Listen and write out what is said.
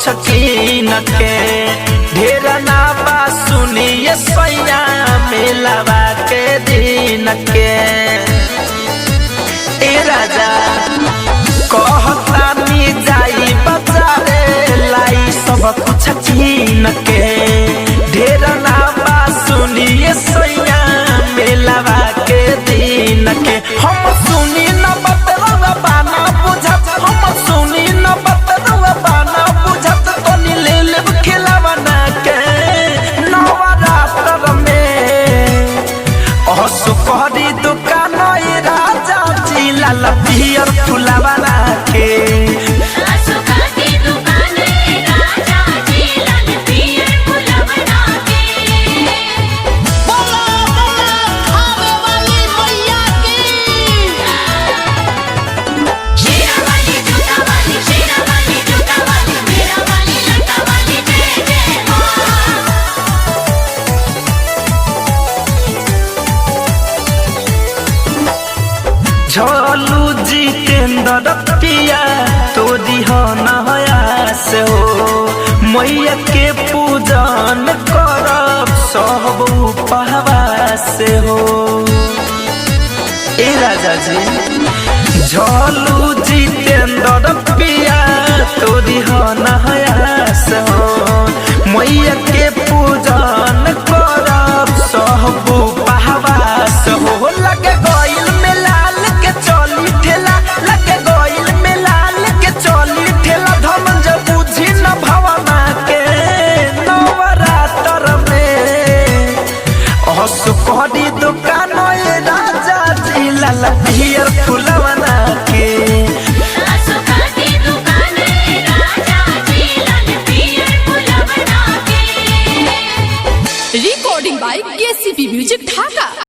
कुछ कीन के। ढेर ना बा सुनिए सैया मिलवा के दिन के। ए राजा कहतानी जाई बाजारे लाई सब कुछ कीन के। ढेर ना बा सुनिए सैया मिलवा के दिन के। हम सुनी न बतलवा बाना बुझत, हम सुनी न बतलवा बाना बुझत, तनी ले लेब खिलावा ना के। नवरात्र में असुकरी दुकान राजा जी लाल पियर फुलावा ना के। झोलू जितेंद्र पिया तो दिहनया से हो। मैया के पूजन करब सब उपवास से हो। ए राजा जी झोलू जितेंद्र पिया तो दिहनया से हो। मैया के पूजन करब सब उपवास हो। लगे गइल में लाल के चली ठेला, लगे गइल में लाल के चली ठेला। धमन जब बुझी न भवना के। नवरात्र में असुकरी दुकान राजा जी लाल पियर फूल